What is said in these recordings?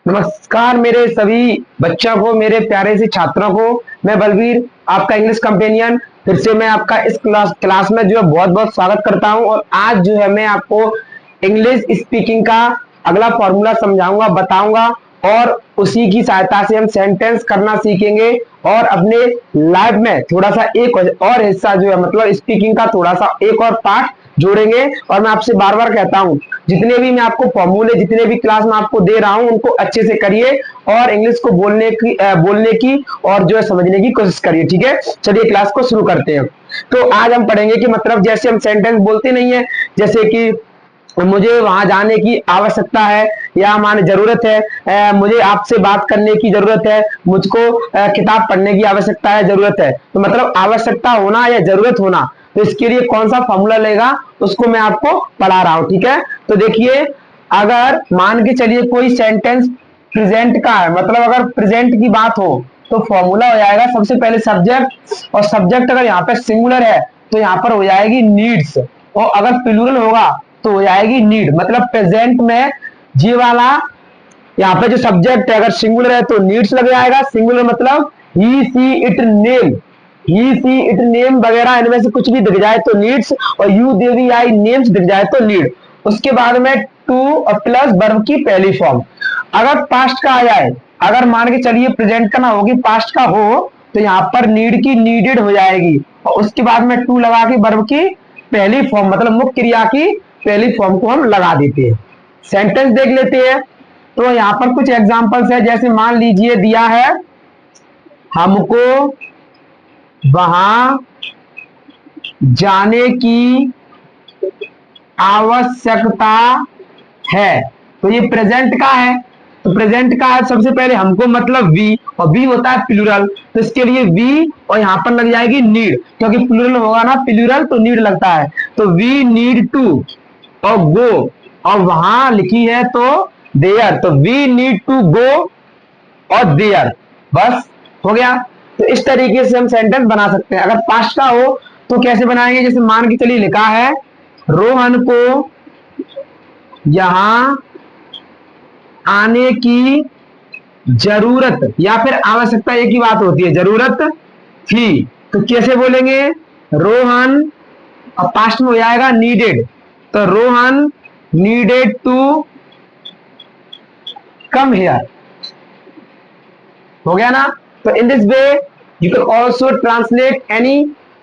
नमस्कार मेरे सभी बच्चों को, मेरे प्यारे से छात्रों को। मैं बलवीर, आपका इंग्लिश कंपेनियन, फिर से मैं आपका इस क्लास में जो है बहुत बहुत स्वागत करता हूं। और आज जो है मैं आपको इंग्लिश स्पीकिंग का अगला फॉर्मूला समझाऊंगा, बताऊंगा, और उसी की सहायता से हम सेंटेंस करना सीखेंगे और अपने लाइफ में थोड़ा सा एक और हिस्सा जो है मतलब स्पीकिंग का थोड़ा सा एक और पार्ट जोड़ेंगे। और मैं आपसे बार बार कहता हूं, जितने भी मैं आपको फॉर्मूले, जितने भी क्लास में आपको दे रहा हूं, उनको अच्छे से करिए और इंग्लिश को बोलने की और जो है समझने की कोशिश करिए। ठीक है, चलिए क्लास को शुरू करते हैं। तो आज हम पढ़ेंगे कि मतलब जैसे हम सेंटेंस बोलते नहीं है, जैसे कि मुझे वहां जाने की आवश्यकता है या माने जरूरत है, मुझे आपसे बात करने की जरूरत है, मुझको किताब पढ़ने की आवश्यकता है, जरूरत है। तो मतलब आवश्यकता होना या जरूरत होना, तो इसके लिए कौन सा फॉर्मूला लेगा उसको मैं आपको पढ़ा रहा हूं। ठीक है, तो देखिए, अगर मान के चलिए कोई सेंटेंस प्रेजेंट का है, मतलब अगर प्रेजेंट की बात हो तो फॉर्मूला हो जाएगा सबसे पहले सब्जेक्ट, और सब्जेक्ट अगर यहाँ पे सिंगुलर है तो यहाँ पर हो जाएगी नीड्स, और अगर प्लूरल होगा तो हो जाएगी नीड। मतलब प्रेजेंट में जी वाला यहाँ पे जो सब्जेक्ट है अगर सिंगुलर है तो नीड्स लग जाएगा। सिंगुलर मतलब he she it name, he she it name वगैरह इनमें से कुछ भी दिख जाए तो नीड्स, और यू देवी आई नेम्स दिख जाए तो नीड। उसके बाद में टू और प्लस वर्ब की पहली फॉर्म। अगर पास्ट का आ जाए, अगर मान के चलिए प्रेजेंट का ना होगी, पास्ट का हो, तो यहाँ पर नीड की नीडेड हो जाएगी, और उसके बाद में टू लगा के वर्ब की पहली फॉर्म मतलब मुख्य क्रिया की पहली फॉर्म को हम लगा देते हैं। सेंटेंस देख लेते हैं। तो यहाँ पर कुछ एग्जांपल्स है, जैसे मान लीजिए दिया है, हमको वहां जाने की आवश्यकता है। तो ये प्रेजेंट का है, तो प्रेजेंट का है सबसे पहले हमको मतलब वी, और वी होता है प्लूरल, तो इसके लिए वी और यहां पर लग जाएगी नीड, क्योंकि प्लूरल होगा ना प्लूरल तो नीड लगता है। तो वी नीड टू और गो, और वहां लिखी है तो देयर, तो वी नीड टू गो और देयर, बस हो गया। तो इस तरीके से हम सेंटेंस बना सकते हैं। अगर पास्ट का हो तो कैसे बनाएंगे, जैसे मान के चलिए लिखा है, रोहन को यहां आने की जरूरत या फिर आवश्यकता, एक ही बात होती है, जरूरत थी। तो कैसे बोलेंगे, रोहन, अब पास्ट में हो जाएगा नीडेड, तो Rohan needed to come here, हो गया ना। तो in this way you can also translate any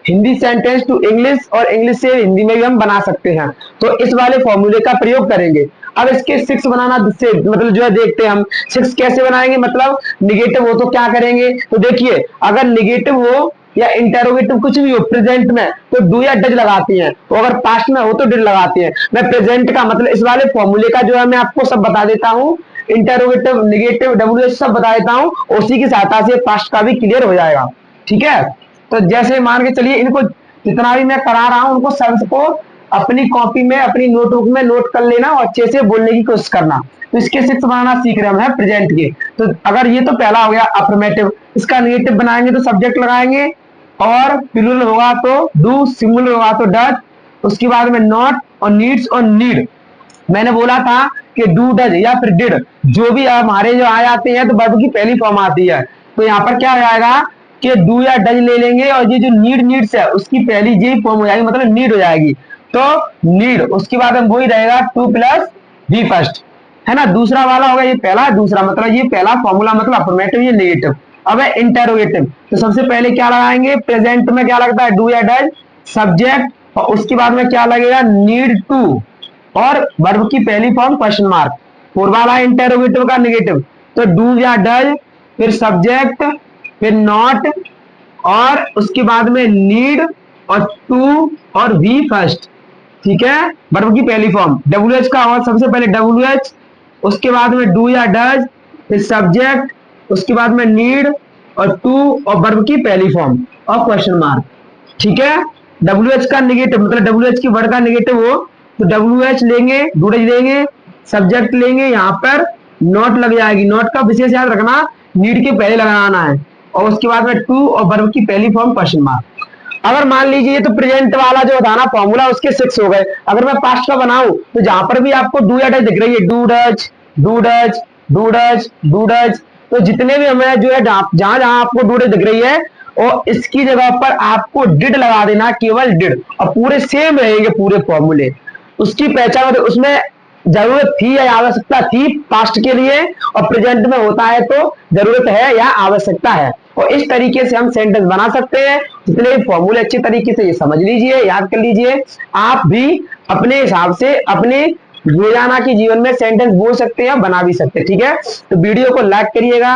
Hindi sentence to English, और इंग्लिश से हिंदी में भी हम बना सकते हैं। तो इस वाले फॉर्मूले का प्रयोग करेंगे। अब इसके सिक्स बनाना से मतलब जो है देखते हैं हम सिक्स कैसे बनाएंगे। मतलब निगेटिव हो तो क्या करेंगे, तो देखिए अगर निगेटिव हो या इंटेरोगेटिव कुछ भी हो प्रेजेंट में तो डू या डज लगाती हैं, और अगर पास्ट में हो तो डिड लगाती हैं। मैं प्रेजेंट का मतलब इस वाले फॉर्मूले का जो है मैं आपको सब बता देता हूं, इंटेरोगेटिव, निगेटिव, डब्ल्यू सब बता देता हूं, उसी की सहायता से पास्ट का भी क्लियर हो जाएगा। ठीक है, तो जैसे मान के चलिए इनको जितना भी मैं करा रहा हूं उनको सबको अपनी कॉपी में, अपनी नोटबुक में नोट कर लेना और अच्छे से बोलने की कोशिश करना। तो इसके सिक्स बनाना सीख रहे हैं प्रेजेंट के। तो अगर ये तो पहला हो गया अफर्मेटिव, इसका निगेटिव बनाएंगे तो सब्जेक्ट लगाएंगे, और प्लूरल होगा तो डू, सिंगुलर होगा तो डज, उसके बाद में नॉट और नीड्स और नीड। मैंने बोला था कि डू डज या फिर डिड जो भी हमारे जो आ जाते हैं तो वर्ब की पहली फॉर्म आती है। तो यहाँ पर क्या हो जाएगा कि डू या डज ले लेंगे, और ये जो नीड्स है उसकी पहली जी फॉर्म हो जाएगी, मतलब नीड हो जाएगी, तो नीड। उसके बाद में वही रहेगा टू प्लस वी फर्स्ट, है ना। दूसरा वाला होगा, ये पहला, दूसरा मतलब ये पहला फॉर्मूला मतलब अफर्मेटिव, ये नेगेटिव। अब है इंटेरोगेटिव, तो सबसे पहले क्या लगाएंगे, प्रेजेंट में क्या लगता है डू या डज, सब्जेक्ट, और उसके बाद में क्या लगेगा नीड टू, और वर्ब की पहली फॉर्म क्वेश्चन मार्क। पूर्व वाला इंटेरोगेटिव का नेगेटिव, तो डू या डज, फिर सब्जेक्ट, फिर नॉट, और उसके बाद में नीड, और टू, और वी फर्स्ट। ठीक है, वर्ब की पहली फॉर्म डब्ल्यू एच का, और सबसे पहले डब्ल्यू एच, उसके बाद में डू या डज, फिर सब्जेक्ट, उसके बाद में नीड, और टू, और वर्ब की पहली फॉर्म और क्वेश्चन मार्क। ठीक है, डब्ल्यू एच का निगेटिव मतलब डब्ल्यू एच की वर्ड का निगेटिव हो तो डब्ल्यू एच लेंगे, डू डज लेंगे, सब्जेक्ट लेंगे, यहाँ पर नॉट लग जाएगी, नॉट का विशेष याद रखना, नीड के पहले लगाना है, और उसके बाद में टू और वर्ब की पहली फॉर्म क्वेश्चन मार्क। अगर मान लीजिए तो प्रेजेंट वाला जो था ना फॉर्मूला उसके सिक्स हो गए। अगर मैं पास्ट का बनाऊं तो जहां पर भी आपको डू या डज दिख रही है, do does, do does, do does, do does. तो जितने भी हमें जो है जहां जहां आपको डू डज दिख रही है और इसकी जगह पर आपको डिड लगा देना, केवल डिड, और पूरे सेम रहेंगे पूरे फॉर्मूले। उसकी पहचान उसमें जरूरत थी या आवश्यकता थी पास्ट के लिए, और प्रेजेंट में होता है तो जरूरत है या आवश्यकता है। और इस तरीके से हम सेंटेंस बना सकते हैं। जितने भी फॉर्मूले अच्छे तरीके से ये समझ लीजिए, याद कर लीजिए। आप भी अपने हिसाब से अपने रोजाना के जीवन में सेंटेंस बोल सकते हैं, बना भी सकते हैं। ठीक है, तो वीडियो को लाइक करिएगा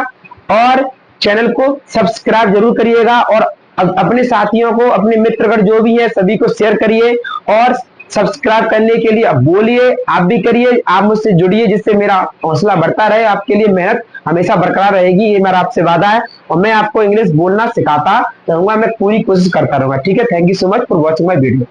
और चैनल को सब्सक्राइब जरूर करिएगा, और अपने साथियों को, अपने मित्रगण जो भी है सभी को शेयर करिए। और सब्सक्राइब करने के लिए अब बोलिए, आप भी करिए, आप मुझसे जुड़िए, जिससे मेरा हौसला बढ़ता रहे। आपके लिए मेहनत हमेशा बरकरार रहेगी, ये मेरा आपसे वादा है। और मैं आपको इंग्लिश बोलना सिखाता रहूंगा, मैं पूरी कोशिश करता रहूंगा। ठीक है, thank you so much for watching my video.